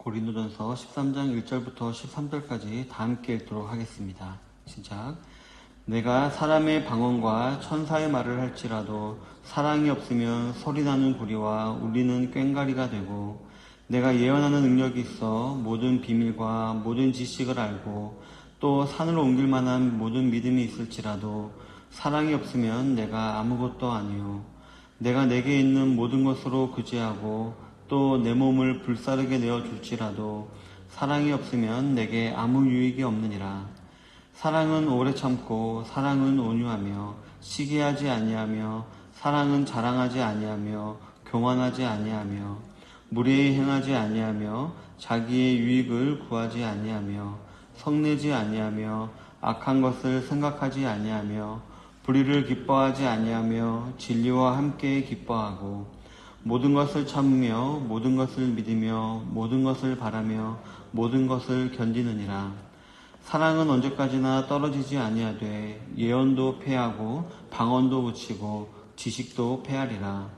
고린도전서 13장 1절부터 13절까지 다 함께 읽도록 하겠습니다. 시작. 내가 사람의 방언과 천사의 말을 할지라도 사랑이 없으면 소리나는 구리와 울리는 꽹과리가 되고, 내가 예언하는 능력이 있어 모든 비밀과 모든 지식을 알고 또 산을 옮길 만한 모든 믿음이 있을지라도 사랑이 없으면 내가 아무것도 아니요. 내가 내게 있는 모든 것으로 구제하고 또 내 몸을 불사르게 내어 줄지라도 사랑이 없으면 내게 아무 유익이 없느니라. 사랑은 오래 참고 사랑은 온유하며 시기하지 아니하며 사랑은 자랑하지 아니하며 교만하지 아니하며 무례히 행하지 아니하며 자기의 유익을 구하지 아니하며 성내지 아니하며 악한 것을 생각하지 아니하며 불의를 기뻐하지 아니하며 진리와 함께 기뻐하고 모든 것을 참으며 모든 것을 믿으며 모든 것을 바라며 모든 것을 견디느니라. 사랑은 언제까지나 떨어지지 아니하되 예언도 패하고 방언도 그치고 지식도 패하리라.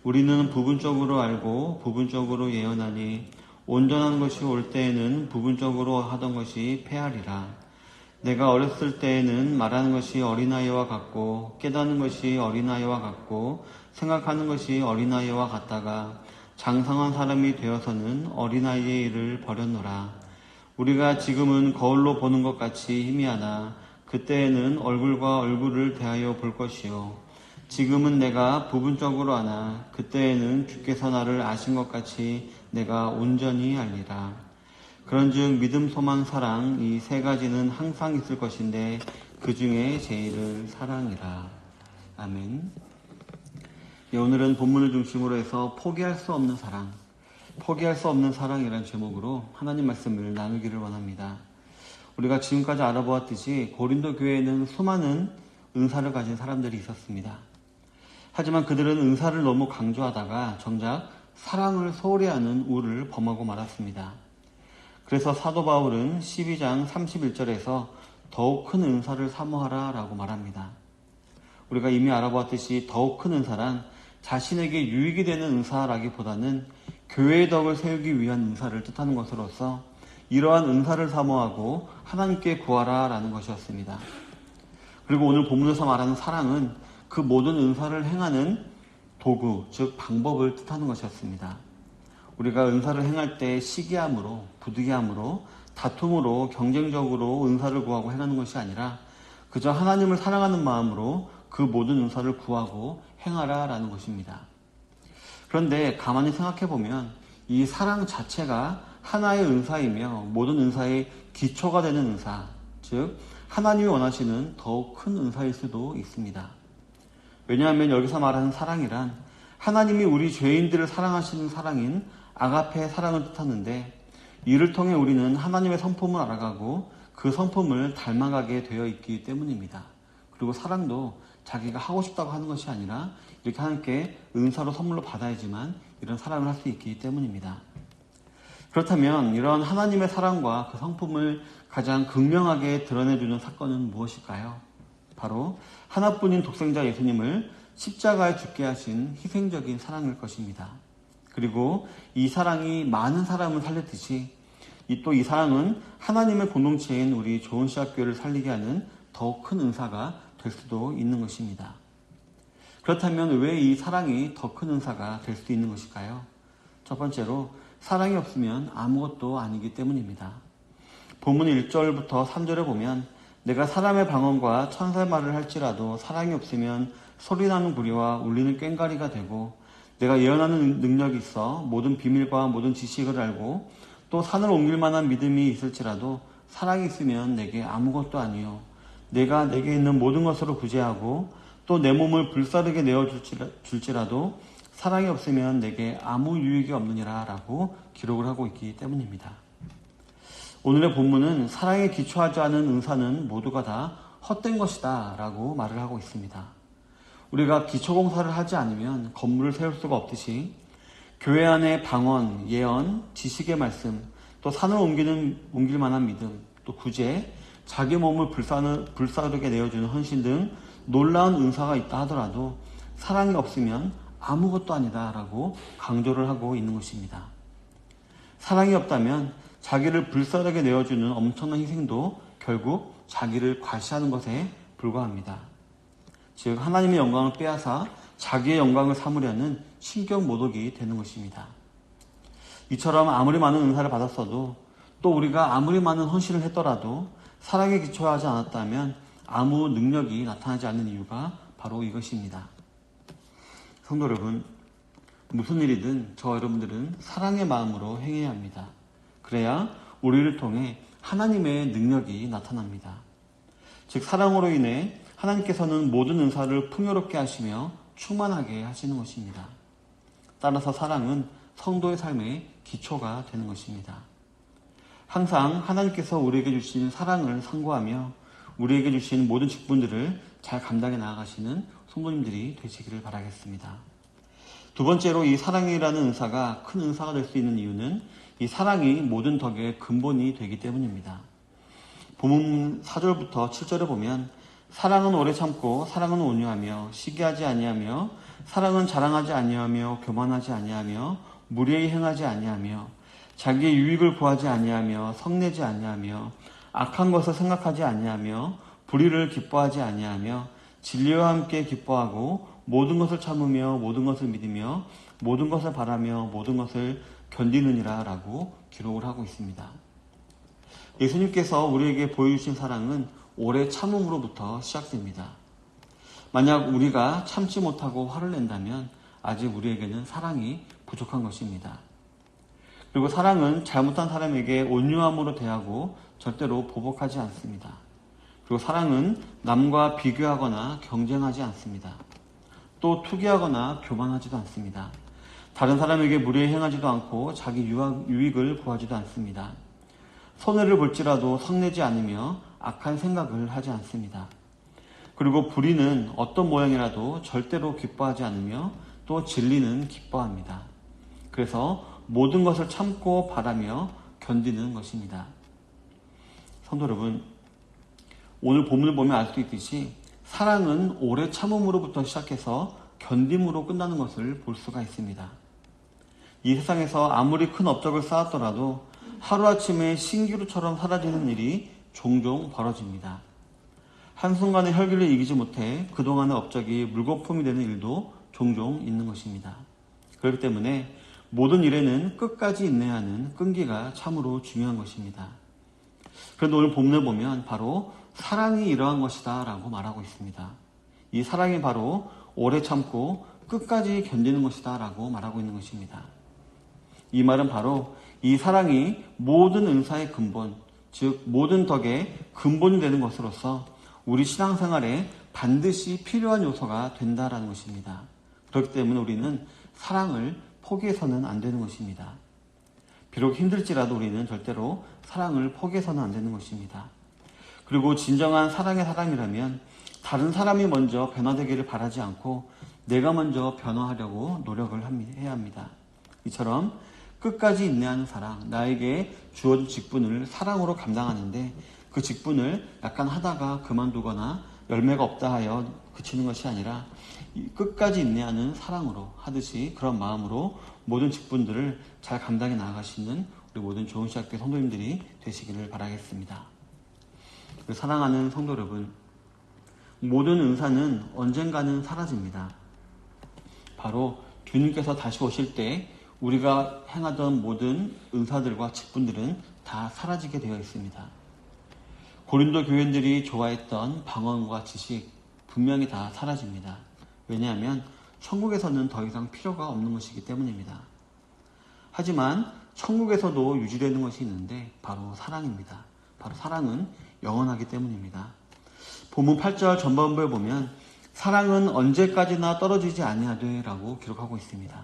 우리는 부분적으로 알고 부분적으로 예언하니 온전한 것이 올 때에는 부분적으로 하던 것이 패하리라. 내가 어렸을 때에는 말하는 것이 어린아이와 같고 깨닫는 것이 어린아이와 같고 생각하는 것이 어린아이와 같다가 장성한 사람이 되어서는 어린아이의 일을 버렸노라. 우리가 지금은 거울로 보는 것 같이 희미하나 그때에는 얼굴과 얼굴을 대하여 볼 것이요. 지금은 내가 부분적으로 아나 그때에는 주께서 나를 아신 것 같이 내가 온전히 알리라. 그런즉 믿음, 소망, 사랑 이 세 가지는 항상 있을 것인데 그 중에 제일은 사랑이라. 아멘. 오늘은 본문을 중심으로 해서 포기할 수 없는 사랑, 포기할 수 없는 사랑이라는 제목으로 하나님 말씀을 나누기를 원합니다. 우리가 지금까지 알아보았듯이 고린도 교회에는 수많은 은사를 가진 사람들이 있었습니다. 하지만 그들은 은사를 너무 강조하다가 정작 사랑을 소홀히 하는 우를 범하고 말았습니다. 그래서 사도 바울은 12장 31절에서 더욱 큰 은사를 사모하라 라고 말합니다. 우리가 이미 알아보았듯이 더욱 큰 은사란 자신에게 유익이 되는 은사라기보다는 교회의 덕을 세우기 위한 은사를 뜻하는 것으로서 이러한 은사를 사모하고 하나님께 구하라 라는 것이었습니다. 그리고 오늘 본문에서 말하는 사랑은 그 모든 은사를 행하는 도구, 즉 방법을 뜻하는 것이었습니다. 우리가 은사를 행할 때 시기함으로, 부득이함으로, 다툼으로, 경쟁적으로 은사를 구하고 행하는 것이 아니라 그저 하나님을 사랑하는 마음으로 그 모든 은사를 구하고 행하라라는 것입니다. 그런데 가만히 생각해보면 이 사랑 자체가 하나의 은사이며 모든 은사의 기초가 되는 은사, 즉 하나님이 원하시는 더욱 큰 은사일 수도 있습니다. 왜냐하면 여기서 말하는 사랑이란 하나님이 우리 죄인들을 사랑하시는 사랑인 아가페 사랑을 뜻하는데, 이를 통해 우리는 하나님의 성품을 알아가고 그 성품을 닮아가게 되어 있기 때문입니다. 그리고 사랑도 자기가 하고 싶다고 하는 것이 아니라 이렇게 하나님께 은사로 선물로 받아야지만 이런 사랑을 할 수 있기 때문입니다. 그렇다면 이런 하나님의 사랑과 그 성품을 가장 극명하게 드러내주는 사건은 무엇일까요? 바로 하나뿐인 독생자 예수님을 십자가에 죽게 하신 희생적인 사랑일 것입니다. 그리고 이 사랑이 많은 사람을 살렸듯이 또 이 사랑은 하나님의 공동체인 우리 좋은시학교를 살리게 하는 더욱 큰 은사가 될 수도 있는 것입니다. 그렇다면 왜 이 사랑이 더 큰 은사가 될 수 있는 것일까요? 첫 번째로 사랑이 없으면 아무것도 아니기 때문입니다. 본문 1절부터 3절에 보면 내가 사람의 방언과 천사의 말을 할지라도 사랑이 없으면 소리나는 구리와 울리는 꽹과리가 되고, 내가 예언하는 능력이 있어 모든 비밀과 모든 지식을 알고 또 산을 옮길 만한 믿음이 있을지라도 사랑이 있으면 내게 아무것도 아니요. 내가 내게 있는 모든 것으로 구제하고 또 내 몸을 불사르게 내어줄지라도 사랑이 없으면 내게 아무 유익이 없느니라 라고 기록을 하고 있기 때문입니다. 오늘의 본문은 사랑에 기초하지 않은 은사는 모두가 다 헛된 것이다 라고 말을 하고 있습니다. 우리가 기초공사를 하지 않으면 건물을 세울 수가 없듯이 교회 안에 방언, 예언, 지식의 말씀, 또 산을 옮길 만한 믿음, 또 구제, 자기 몸을 불사르게 내어주는 헌신 등 놀라운 은사가 있다 하더라도 사랑이 없으면 아무것도 아니다 라고 강조를 하고 있는 것입니다. 사랑이 없다면 자기를 불쌍하게 내어주는 엄청난 희생도 결국 자기를 과시하는 것에 불과합니다. 즉 하나님의 영광을 빼앗아 자기의 영광을 삼으려는 신격 모독이 되는 것입니다. 이처럼 아무리 많은 은사를 받았어도 또 우리가 아무리 많은 헌신을 했더라도 사랑에 기초하지 않았다면 아무 능력이 나타나지 않는 이유가 바로 이것입니다. 성도 여러분, 무슨 일이든 저 여러분들은 사랑의 마음으로 행해야 합니다. 그래야 우리를 통해 하나님의 능력이 나타납니다. 즉 사랑으로 인해 하나님께서는 모든 은사를 풍요롭게 하시며 충만하게 하시는 것입니다. 따라서 사랑은 성도의 삶의 기초가 되는 것입니다. 항상 하나님께서 우리에게 주신 사랑을 상고하며 우리에게 주신 모든 직분들을 잘 감당해 나아가시는 성도님들이 되시기를 바라겠습니다. 두 번째로 이 사랑이라는 은사가 큰 은사가 될 수 있는 이유는 이 사랑이 모든 덕의 근본이 되기 때문입니다. 본문 4절부터 7절에 보면 사랑은 오래 참고 사랑은 온유하며 시기하지 아니하며 사랑은 자랑하지 아니하며 교만하지 아니하며 무례히 행하지 아니하며 자기의 유익을 구하지 아니하며 성내지 아니하며 악한 것을 생각하지 아니하며 불의를 기뻐하지 아니하며 진리와 함께 기뻐하고 모든 것을 참으며 모든 것을 믿으며 모든 것을 바라며 모든 것을 견디느니라 라고 기록을 하고 있습니다. 예수님께서 우리에게 보여주신 사랑은 오래 참음으로부터 시작됩니다. 만약 우리가 참지 못하고 화를 낸다면 아직 우리에게는 사랑이 부족한 것입니다. 그리고 사랑은 잘못한 사람에게 온유함으로 대하고 절대로 보복하지 않습니다. 그리고 사랑은 남과 비교하거나 경쟁하지 않습니다. 또 투기하거나 교만하지도 않습니다. 다른 사람에게 무례히 행하지도 않고 자기 유익을 구하지도 않습니다. 손해를 볼지라도 성내지 않으며 악한 생각을 하지 않습니다. 그리고 불의는 어떤 모양이라도 절대로 기뻐하지 않으며 또 진리는 기뻐합니다. 그래서 모든 것을 참고 바라며 견디는 것입니다. 성도 여러분, 오늘 본문을 보면 알 수 있듯이 사랑은 오래 참음으로부터 시작해서 견딤으로 끝나는 것을 볼 수가 있습니다. 이 세상에서 아무리 큰 업적을 쌓았더라도 하루아침에 신기루처럼 사라지는 일이 종종 벌어집니다. 한순간의 혈기를 이기지 못해 그동안의 업적이 물거품이 되는 일도 종종 있는 것입니다. 그렇기 때문에 모든 일에는 끝까지 인내해야 하는 끈기가 참으로 중요한 것입니다. 그런데 오늘 본문을 보면 바로 사랑이 이러한 것이다 라고 말하고 있습니다. 이 사랑이 바로 오래 참고 끝까지 견디는 것이다 라고 말하고 있는 것입니다. 이 말은 바로 이 사랑이 모든 은사의 근본, 즉 모든 덕의 근본이 되는 것으로서 우리 신앙생활에 반드시 필요한 요소가 된다라는 것입니다. 그렇기 때문에 우리는 사랑을 포기해서는 안 되는 것입니다. 비록 힘들지라도 우리는 절대로 사랑을 포기해서는 안 되는 것입니다. 그리고 진정한 사랑의 사람이라면 다른 사람이 먼저 변화되기를 바라지 않고 내가 먼저 변화하려고 노력을 해야 합니다. 이처럼 끝까지 인내하는 사랑, 나에게 주어진 직분을 사랑으로 감당하는데 그 직분을 약간 하다가 그만두거나 열매가 없다 하여 그치는 것이 아니라 끝까지 인내하는 사랑으로 하듯이 그런 마음으로 모든 직분들을 잘 감당해 나아가시는 우리 모든 좋은 시작교 성도님들이 되시기를 바라겠습니다. 사랑하는 성도 여러분, 모든 은사는 언젠가는 사라집니다. 바로 주님께서 다시 오실 때 우리가 행하던 모든 은사들과 직분들은 다 사라지게 되어 있습니다. 고린도 교인들이 좋아했던 방언과 지식 분명히 다 사라집니다. 왜냐하면 천국에서는 더 이상 필요가 없는 것이기 때문입니다. 하지만 천국에서도 유지되는 것이 있는데 바로 사랑입니다. 바로 사랑은 영원하기 때문입니다. 본문 8절 전반부에 보면 사랑은 언제까지나 떨어지지 아니하되 라고 기록하고 있습니다.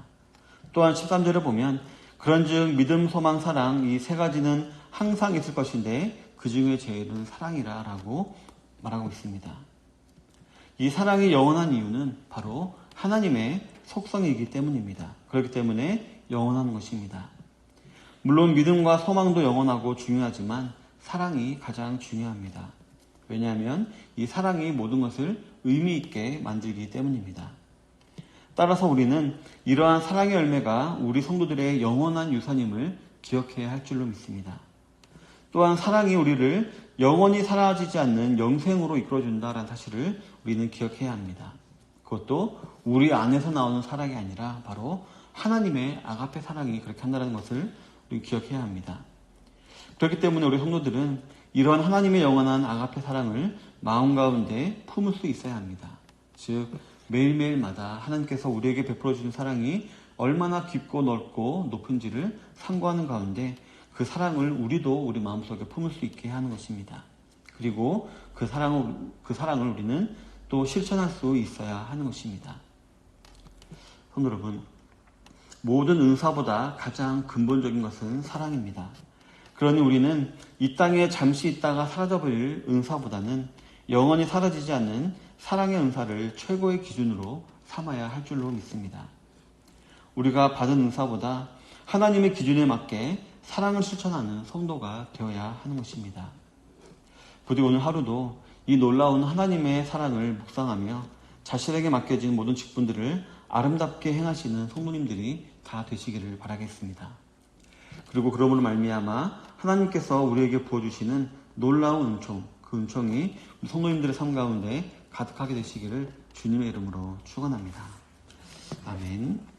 또한 13절에 보면 그런즉 믿음, 소망, 사랑 이 세 가지는 항상 있을 것인데 그 중에 제일은 사랑이라 라고 말하고 있습니다. 이 사랑이 영원한 이유는 바로 하나님의 속성이기 때문입니다. 그렇기 때문에 영원한 것입니다. 물론 믿음과 소망도 영원하고 중요하지만 사랑이 가장 중요합니다. 왜냐하면 이 사랑이 모든 것을 의미 있게 만들기 때문입니다. 따라서 우리는 이러한 사랑의 열매가 우리 성도들의 영원한 유산임을 기억해야 할 줄로 믿습니다. 또한 사랑이 우리를 영원히 사라지지 않는 영생으로 이끌어준다라는 사실을 우리는 기억해야 합니다. 그것도 우리 안에서 나오는 사랑이 아니라 바로 하나님의 아가페 사랑이 그렇게 한다는 것을 우리 기억해야 합니다. 그렇기 때문에 우리 성도들은 이러한 하나님의 영원한 아가페 사랑을 마음 가운데 품을 수 있어야 합니다. 즉 매일매일마다 하나님께서 우리에게 베풀어 주신 사랑이 얼마나 깊고 넓고 높은지를 상고하는 가운데 그 사랑을 우리도 우리 마음속에 품을 수 있게 하는 것입니다. 그리고 그 사랑을 우리는 또 실천할 수 있어야 하는 것입니다. 성도 여러분, 모든 은사보다 가장 근본적인 것은 사랑입니다. 그러니 우리는 이 땅에 잠시 있다가 사라져버릴 은사보다는 영원히 사라지지 않는 사랑의 은사를 최고의 기준으로 삼아야 할 줄로 믿습니다. 우리가 받은 은사보다 하나님의 기준에 맞게 사랑을 실천하는 성도가 되어야 하는 것입니다. 부디 오늘 하루도 이 놀라운 하나님의 사랑을 묵상하며 자신에게 맡겨진 모든 직분들을 아름답게 행하시는 성도님들이 다 되시기를 바라겠습니다. 그리고 그러므로 말미암아 하나님께서 우리에게 부어주시는 놀라운 은총, 그 은총이 성도님들의 삶 가운데 가득하게 되시기를 주님의 이름으로 축원합니다. 아멘.